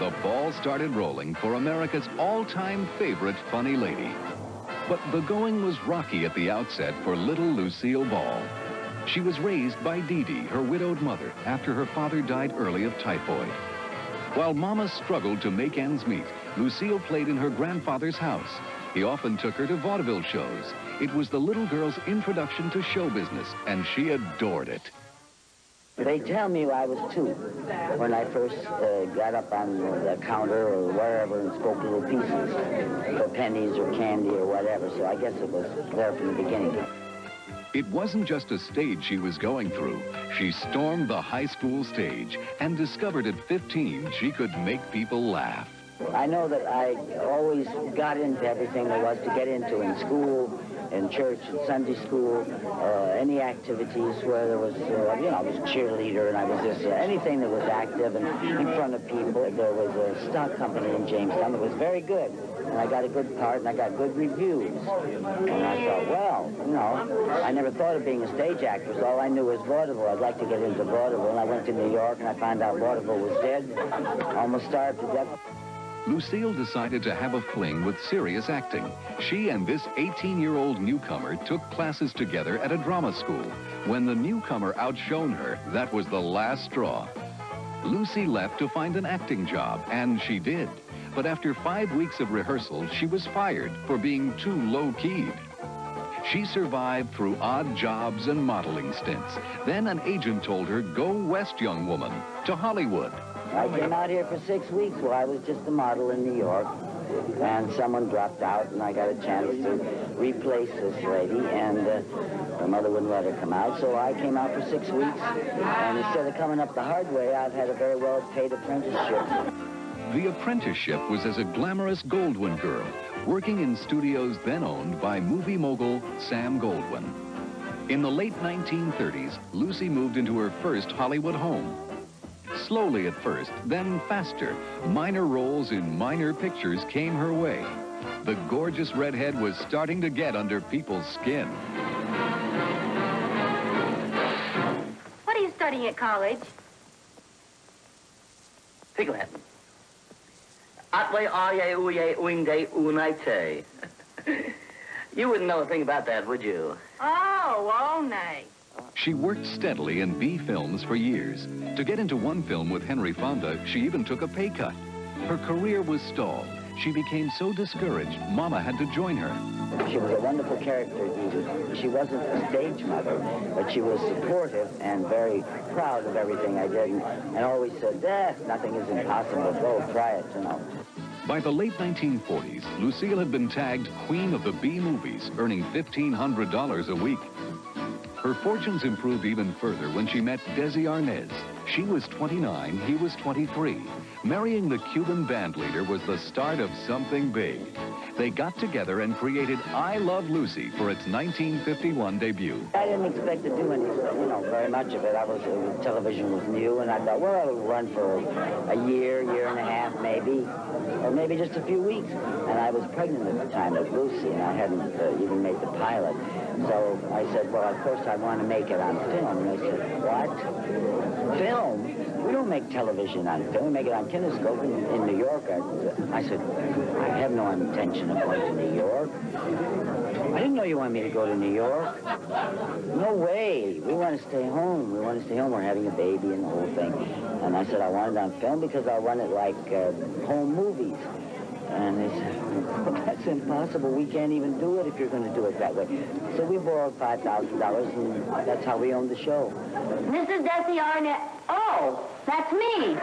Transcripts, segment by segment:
the ball started rolling for America's all-time favorite funny lady. But the going was rocky at the outset for little Lucille Ball. She was raised by Dee Dee, her widowed mother, after her father died early of typhoid. While Mama struggled to make ends meet, Lucille played in her grandfather's house. He often took her to vaudeville shows. It was the little girl's introduction to show business, and she adored it. They tell me I was 2 when I first got up on the counter or wherever and spoke little pieces for pennies or candy or whatever, so I guess it was there from the beginning. It wasn't just a stage she was going through. She stormed the high school stage and discovered at 15 she could make people laugh. I know that I always got into everything there was to get into in school, in church, in Sunday school, any activities where there was, I was a cheerleader and I was this, anything that was active and in front of people. There was a stock company in Jamestown that was very good. And I got a good part, and I got good reviews. And I thought, well, I never thought of being a stage actress. All I knew was vaudeville. I'd like to get into vaudeville. And I went to New York, and I found out vaudeville was dead. Almost starved to death. Lucille decided to have a fling with serious acting. She and this 18-year-old newcomer took classes together at a drama school. When the newcomer outshone her, that was the last straw. Lucy left to find an acting job, and she did. But after 5 weeks of rehearsal, she was fired for being too low-keyed. She survived through odd jobs and modeling stints. Then an agent told her, go west, young woman, to Hollywood. I came out here for 6 weeks where I was just a model in New York, and someone dropped out, and I got a chance to replace this lady, and her mother wouldn't let her come out, so I came out for 6 weeks, and instead of coming up the hard way, I've had a very well-paid apprenticeship. The apprenticeship was as a glamorous Goldwyn girl, working in studios then owned by movie mogul Sam Goldwyn. In the late 1930s, Lucy moved into her first Hollywood home. Slowly at first, then faster, minor roles in minor pictures came her way. The gorgeous redhead was starting to get under people's skin. What are you studying at college? Piglet. Atway aye uye uinde unaite. You wouldn't know a thing about that, would you? Oh, nay. She worked steadily in B films for years. To get into one film with Henry Fonda, she even took a pay cut. Her career was stalled. She became so discouraged, Mama had to join her. She was a wonderful character, Edie. She wasn't a stage mother, but she was supportive and very proud of everything I did, and always said, nothing is impossible. Go, try it, By the late 1940s, Lucille had been tagged Queen of the B movies, earning $1,500 a week. Her fortunes improved even further when she met Desi Arnaz. She was 29, he was 23. Marrying the Cuban band leader was the start of something big. They got together and created I Love Lucy for its 1951 debut. I didn't expect to do anything, very much of it. Television was new, and I thought, well, it'll run for a year and a half, maybe, or maybe just a few weeks. And I was pregnant at the time with Lucy, and I hadn't even made the pilot. So I said, well, of course I want to make it on film. And they said, what? Film? We don't make television on film. We make it on kinescope in New York. I said, I have no intention of going to New York. I didn't know you wanted me to go to New York. No way. We want to stay home. We want to stay home. We're having a baby and the whole thing. And I said, I want it on film because I want it like home movies. And they said, well, that's impossible. We can't even do it if you're going to do it that way. So we borrowed $5,000, and that's how we owned the show. Mrs. Desi Arnett. Oh, that's me.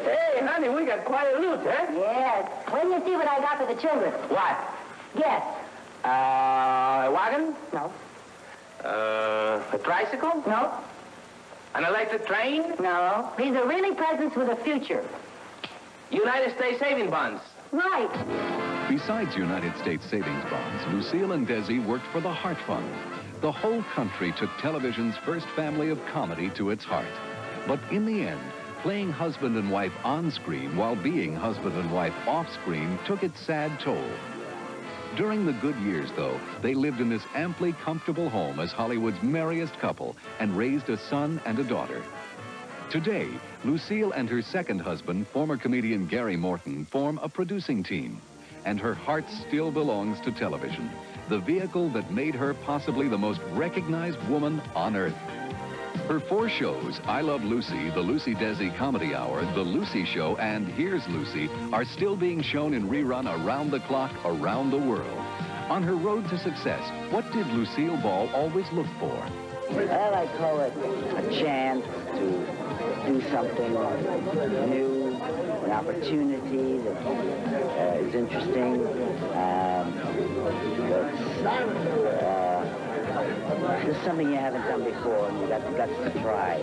Hey, honey, we got quite a loot, huh? Yes. Wait till you see what I got for the children. What? Guess. A wagon? No. A tricycle? No. An electric train? No. These are really presents for the future. United States saving bonds. Right. Besides United States savings bonds, Lucille and Desi worked for the Heart Fund. The whole country took television's first family of comedy to its heart. But in the end, playing husband and wife on screen while being husband and wife off screen took its sad toll. During the good years, though, they lived in this amply comfortable home as Hollywood's merriest couple and raised a son and a daughter. Today, Lucille and her second husband, former comedian Gary Morton, form a producing team. And her heart still belongs to television, the vehicle that made her possibly the most recognized woman on earth. Her 4 shows, I Love Lucy, The Lucy Desi Comedy Hour, The Lucy Show, and Here's Lucy, are still being shown in rerun around the clock, around the world. On her road to success, what did Lucille Ball always look for? Well, I call it a chance to do something new, an opportunity that is interesting, that's something you haven't done before, and you got the guts to try.